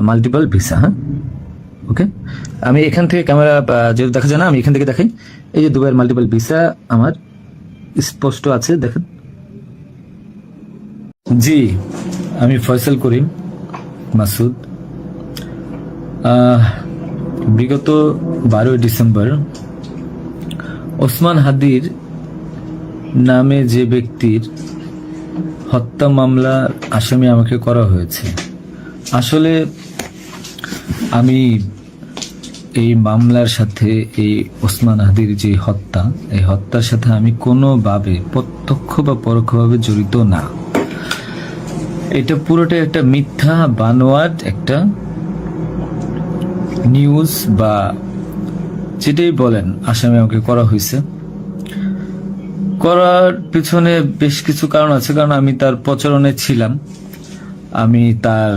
Multiple visa. হ্যাঁ, ওকে, আমি এখান থেকে ক্যামেরা যেহেতু দেখা যায় না, আমি এখান থেকে দেখাই। এই যে দুবাইয়ের মাল্টিপল ভিসা আমার স্পষ্ট আছে, দেখেন। জি, আমি ফয়সাল করিম মাসুদ। বিগত 12 ডিসেম্বর ওসমান হাদির নামে যে ব্যক্তির হত্যা মামলার আসামি আমাকে করা হয়েছে, আসলে আমি এই মামলার সাথে, এই ওসমান হাদির যে হত্যা, এই হত্যার সাথে আমি কোনোভাবে প্রত্যক্ষ বা পরোক্ষভাবে জড়িত না। এটা পুরোটা একটা মিথ্যা বানোয়াট একটা নিউজ বা যেটাই বলেন, আসামি আমাকে করা হয়েছে। করার পিছনে বেশ কিছু কারণ আছে, কারণ আমি তার প্রচারণে ছিলাম। আমি তার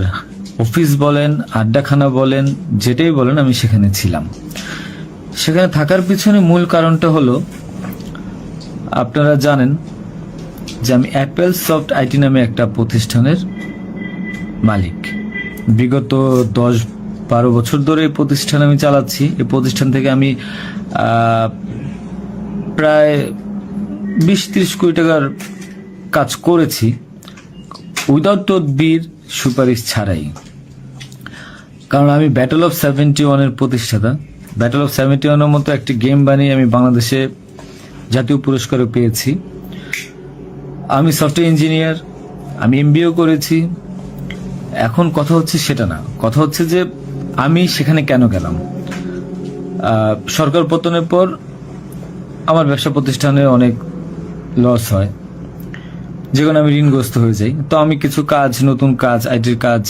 অফিস বলেন, আড্ডাখানা বলেন, যেটাই বলেন, আমি সেখানে ছিলাম। সেখানে থাকার পিছনে মূল কারণটা হলো, আপনারা জানেন যে আমি অ্যাপেল সফট আইটি নামে একটা প্রতিষ্ঠানের মালিক। বিগত 10-12 বছর ধরে এই প্রতিষ্ঠান আমি চালাচ্ছি। এই প্রতিষ্ঠান থেকে আমি প্রায় 20-30 কোটি টাকার কাজ করেছি, উইদাউট তদবির, সুপারিশ ছাড়াই। কারণ আমি ব্যাটল অফ 71-এর প্রতিষ্ঠাতা। ব্যাটল অফ 71-এর মতো একটি গেম বানিয়ে আমি বাংলাদেশে জাতীয় পুরস্কারও পেয়েছি। আমি সফটওয়্যার ইঞ্জিনিয়ার, আমি এমবিএও করেছি। এখন কথা হচ্ছে সেটা না, কথা হচ্ছে যে আমি সেখানে কেন গেলাম। সরকার পতনের পর আমার ব্যবসা প্রতিষ্ঠানে অনেক লস হয়, যেখানে আমি ঋণগ্রস্ত হয়ে যাই। তো আমি কিছু কাজ, নতুন কাজ, আইটির কাজ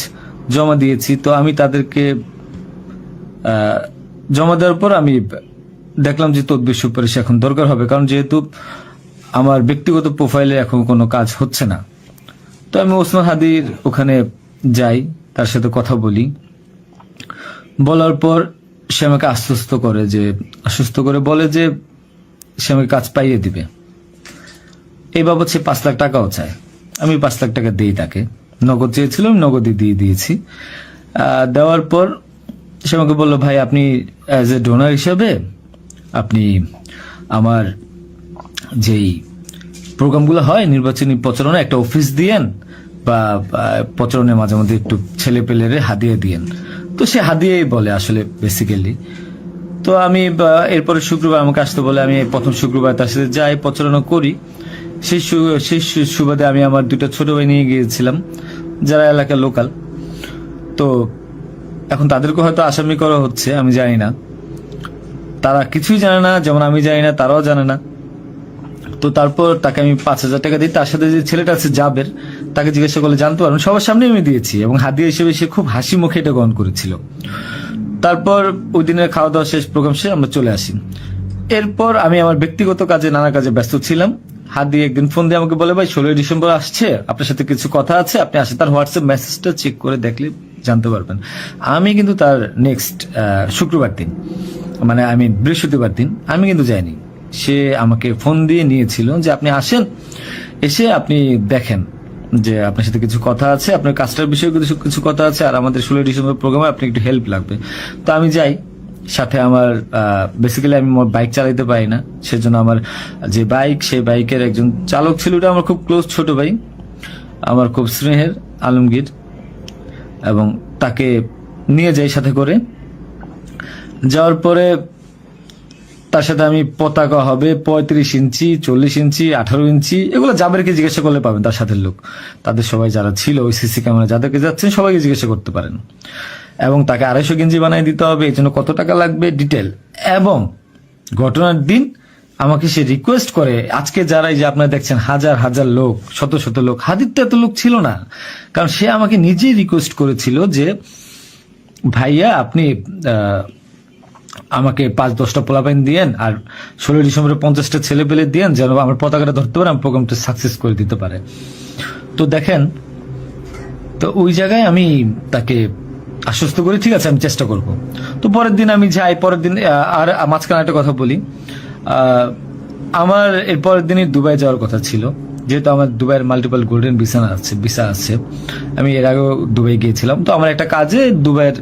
জমা দিয়েছি। তো আমি তাদেরকে জমা দেওয়ার পর আমি দেখলাম যে তদবির সুপারিশ এখন দরকার হবে, কারণ যেহেতু আমার ব্যক্তিগত প্রোফাইলে এখন কোনো কাজ হচ্ছে না। তো আমি ওসমান হাদির ওখানে যাই, তার সাথে কথা বলি। বলার পর সে আমাকে আশ্বস্ত করে বলে যে সে আমাকে কাজ পাইয়ে দিবে। এই বাবদ সে 5 লাখ টাকাও চায়। আমি 5 লাখ টাকা দিই তাকে, নগদ চেয়েছিল, আমি নগদই দিয়ে দিয়েছি। দেওয়ার পর সে আমাকে বললো, ভাই আপনি অ্যাজ এ ডোনার হিসাবে আপনি আমার যেই প্রোগ্রামগুলো হয় নির্বাচনী প্রচারণা, একটা অফিস দিয়েন, বা প্রচারণে মাঝে মধ্যে একটু ছেলে পেলেরে হাদিয়া দিয়েন। তো সে হাদিয়াই বলে আসলে বেসিক্যালি। তো আমি এরপরে শুক্রবার আমাকে আসতে বলে, আমি প্রথম শুক্রবার তার সাথে যাই, প্রচারণা করি। সেই সুবাদে আমি আমার 2টা ছোট ভাই নিয়ে গিয়েছিলাম, যারা এলাকার লোকাল। তো এখন তাদেরকে হয়তো আসামি করা হচ্ছে, আমি জানি না। তারা কিছুই জানে না, যেমন আমি জানি না, তারাও জানে না। তো তারপর তাকে আমি 5,000 টাকা দিই। তার সাথে যে ছেলেটা আছে জাবের, তাকে জিজ্ঞাসা করলে জানতে পারবেন, সবার সামনে আমি দিয়েছি, এবং হাদিয়া হিসেবে সে খুব হাসি মুখে এটা গ্রহণ করেছিল। তারপর ওই দিনের খাওয়া দাওয়া শেষ, প্রোগ্রাম শেষ, আমরা চলে আসি। এরপর আমি আমার ব্যক্তিগত কাজে, নানা কাজে ব্যস্ত ছিলাম। হাদি একদিন ফোন দিয়ে আমাকে বলে, ভাই 16 ডিসেম্বর আসছে, আপনার সাথে কিছু কথা আছে, আপনি আসেন। তার হোয়াটসঅ্যাপ মেসেজটা চেক করে দেখলে জানতে পারবেন। আমি কিন্তু তার নেক্সট শুক্রবার দিন, মানে আমি বৃহস্পতিবার দিন, আমি কিন্তু যাইনি। সে আমাকে ফোন দিয়ে নিয়েছিল যে আপনি আসেন, এসে আপনি দেখেন যে আপনার সাথে কিছু কথা আছে, আপনার কাজটার বিষয়ে কিছু কথা আছে, আর আমাদের 16 ডিসেম্বর প্রোগ্রামে আপনি একটু হেল্প লাগবে। তো আমি যাই। সাথে আমার বেসিক্যালি আমি বাইক চালাইতে পারি না, সেজন্য আমার যে বাইক, সেই বাইকের একজন চালক ছিল, ওটা আমার খুব ক্লোজ ছোট ভাই, আমার খুব স্নেহের, আলমগীর, এবং তাকে নিয়ে যাই সাথে করে। যাওয়ার পরে তার সাথে আমি, পতাকা হবে 35 ইঞ্চি, 40 ইঞ্চি, 18 ইঞ্চি, এগুলো জাবেরকে জিজ্ঞাসা করলে পাবেন, তার সাথে লোক, তাদের সবাই যারা ছিল ওই সিসি ক্যামেরা যাদেরকে যাচ্ছেন সবাইকে জিজ্ঞাসা করতে পারেন। এবং তাকে 250 গেঞ্জি বানিয়ে দিতে হবে, এই জন্য কত টাকা লাগবে ডিটেল। এবং ঘটনার দিন আমাকে সে রিকোয়েস্ট করে, আজকে যারা এই যে আপনারা দেখছেন হাজার হাজার লোক, শত শত লোক, হাদির তো এত লোক ছিল না, কারণ সে আমাকে নিজেই রিকোয়েস্ট করেছিল যে ভাইয়া আপনি আমাকে 5-10টা পোলাপাইন দিয়েন, আর 16 ডিসেম্বরে 50টা ছেলে পেলে দিয়েন, যেন আমার পতাকাটা ধরতে পারে, আমার প্রোগ্রামটা সাকসেস করে দিতে পারে। তো দেখেন, তো ওই জায়গায় আমি তাকে আশ্বস্ত করি, ঠিক আছে আমি চেষ্টা করব। তো পরের দিন আমি যাই। পরের দিন আর মাঝখানে একটা কথা বলি, আমার এর পরের দিনই দুবাই যাওয়ার কথা ছিল। যেহেতু আমার দুবাইয়ের মাল্টিপল গোল্ডেন ভিসা আছে, আমি এর আগেও দুবাই গিয়েছিলাম। তো আমার একটা কাজে দুবাইয়ের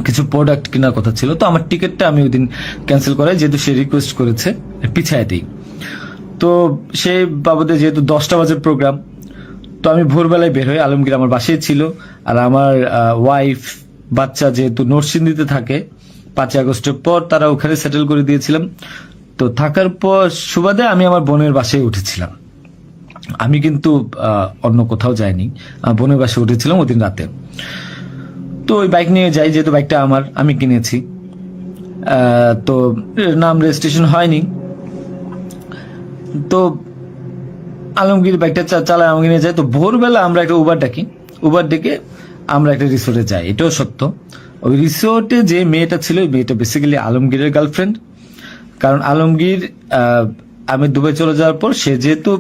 কিছু প্রোডাক্ট কেনার কথা ছিল, তো আমার টিকিটটা আমি ওই দিন ক্যান্সেল করাই, যেহেতু সে রিকোয়েস্ট করেছে পিছায় দিই। তো সেই বাবদে যেহেতু 10টা বাজে প্রোগ্রাম, তো আমি ভোরবেলায় বের হই। আলমগীর আমার বাসায় ছিল, আর আমার ওয়াইফ বাচ্চা যেহেতু নরসিংদীতে থাকে, 5ই আগস্টের পর তারা ওখানে সেটেল করে দিয়েছিলাম। তো থাকার পর সুবাদে আমি আমার বোনের বাসায় উঠেছিলাম। আমি কিন্তু অন্য কোথাও যাইনি, আমার বোনের বাসায় উঠেছিলাম ওদিন রাতে। তো ওই বাইক নিয়ে যাই, যেহেতু বাইকটা আমি কিনেছি। তো নাম রেজিস্ট্রেশন হয়নি। তো আলমগীর বাইকটা চালায় আমাকে নিয়ে যায়। তো ভোরবেলা আমরা একটা উবার ডেকে আমরা একটা রিসোর্টে যাই। এটাও সত্য, ওই রিসোর্টে যে মেয়েটা ছিল, ওই মেয়েটা বেসিক্যালি আলমগীরের গার্লফ্রেন্ড। কারণ আলমগীর আমি দুবাই চলে যাওয়ার পর সে যেহেতু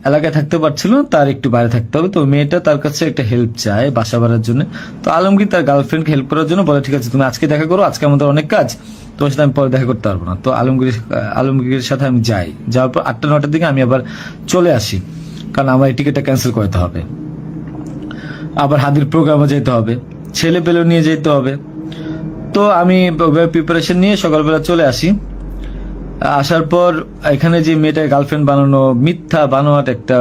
এলাকায় থাকতে পারছিল না, তার একটু বাইরে থাকতে হবে। তো মেয়েটা তার কাছে একটা হেল্প চায় বাসা ভাড়ার জন্য। তো আলমগীর তার গার্লফ্রেন্ডকে হেল্প করার জন্য বলে, ঠিক আছে তুমি আজকে দেখা করো, আজকে আমাদের অনেক কাজ, তোমার সাথে আমি পরে দেখা করতে পারবো না। তো আলমগীরের সাথে আমি যাই। যাওয়ার পর 8টা-9টার দিকে আমি আবার চলে আসি, কারণ আমার এই টিকিটটা ক্যান্সেল করতে হবে। আবার হাদির প্রোগ্রামে যেতে হবে, ছেলে পেলেও নিয়ে যেতে হবে। তো আমি প্রিপারেশন নিয়ে সকালবেলা চলে আসি। আসার পর এখানে যে মেয়েটা গার্লফ্রেন্ড বানানো, মিথ্যা বানোয়াট একটা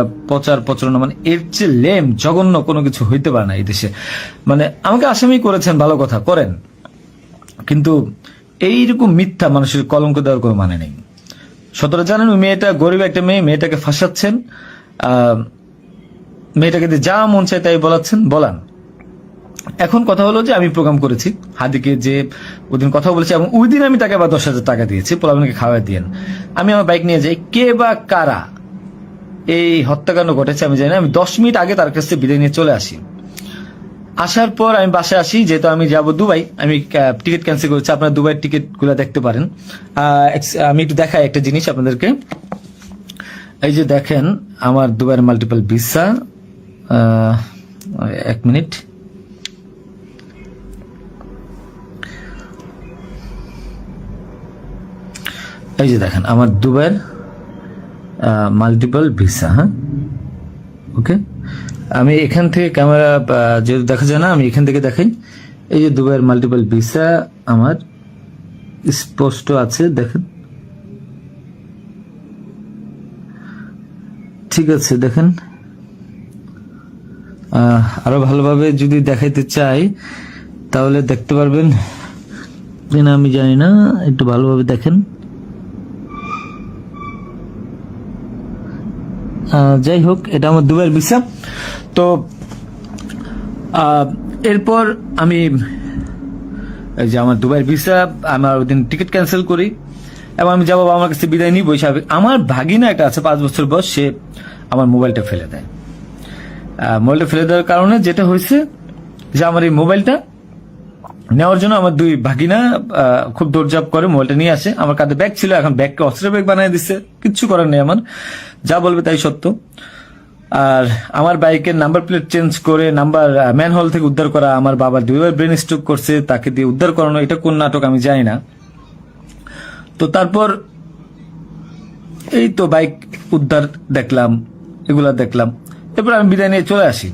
প্রচারণা, মানে এর চেয়ে লেম জঘন্য কোনো কিছু হইতে পারে না এই দেশে। মানে আমাকে আসামি করেছেন, ভালো কথা করেন, কিন্তু এইরকম মিথ্যা মানুষের কলঙ্ক দেওয়ার কোনো মানে নেই। সতরা জানেন, ওই মেয়েটা গরিব একটা মেয়ে, মেয়েটাকে ফাঁসাচ্ছেন, মেয়েটাকে যা মন চায় তাই বলান। এখন কথা হলো যে আমি প্রোগ্রাম করেছি, হাদিকে যে ওদিন কথা বলেছি, এবং ওই দিন আমি তাকে আবার 10,000 টাকা দিয়েছি, পোলাপানকে খাওয়া দিয়েন। আমি আমার বাইক নিয়ে যাই, কে বা কারা এই হত্যাকাণ্ড ঘটেছে আমি জানি না। আমি 10 মিনিট আগে তার কাছ থেকে বিদায় নিয়ে চলে আসি। আসার পর আমি বাসায় আসি, যেহেতু আমি যাব দুবাই, আমি টিকিট ক্যান্সেল করেছি। আপনারা দুবাইয়ের টিকিট গুলা দেখতে পারেন। আমি একটু দেখাই একটা জিনিস আপনাদেরকে। এই যে দেখেন আমার দুবাইয়ের মাল্টিপল ভিসা। 1 মিনিট। এই যে দেখেন আমার দুবাইয়ের মাল্টিপল ভিসা। হ্যাঁ, ওকে। আমি এখান থেকে ক্যামেরা যেহেতু দেখা যায় না, আমি এখান থেকে দেখাই। এই যে দুবাইয়ের মাল্টিপল ভিসা আমার স্পষ্ট আছে, দেখেন। ঠিক আছে, দেখেন। আরো ভালোভাবে যদি দেখাইতে চাই তাহলে দেখতে পারবেন কিনা আমি জানি না, একটু ভালোভাবে দেখেন। যাই হোক, এটা আমার দুবাইয়ের ভিসা। তো এরপর আমি এই যে আমার দুবাইয়ের ভিসা, আমার ওই দিন টিকিট ক্যান্সেল করি এবং আমি যাবো আমার কাছে বিদায় নিই। বৈশাখ আমার ভাগিনা একটা আছে 5 বছর বয়স, সে আমার মোবাইলটা ফেলে দেয়। মোবাইলটা ফেলে দেওয়ার কারণে যেটা হয়েছে যে আমার এই মোবাইলটা নেওয়ার জন্য আমার 2 ভাগিনা খুব দৌড়ঝাঁপ করে মোবাইলটা নিয়ে আসে। আমার কাঁধে ব্যাগ ছিল, এখন ব্যাগকে অস্ত্রের ব্যাগ বানিয়ে দিচ্ছে, কিচ্ছু করার নেই আমার, যা বলবে তাই সত্য। আর আমার বাইকের নাম্বার প্লেট চেঞ্জ করে নাম্বার ম্যানহোল থেকে উদ্ধার করা, আমার বাবা 2বার ব্রেন স্ট্রোক করছে, তাকে দিয়ে উদ্ধার করানো, এটা কোন নাটক আমি জানি না। তো তারপর এই তো বাইক উদ্ধার দেখলাম, এগুলা দেখলাম, এরপর আমি বিদায় নিয়ে চলে আসি।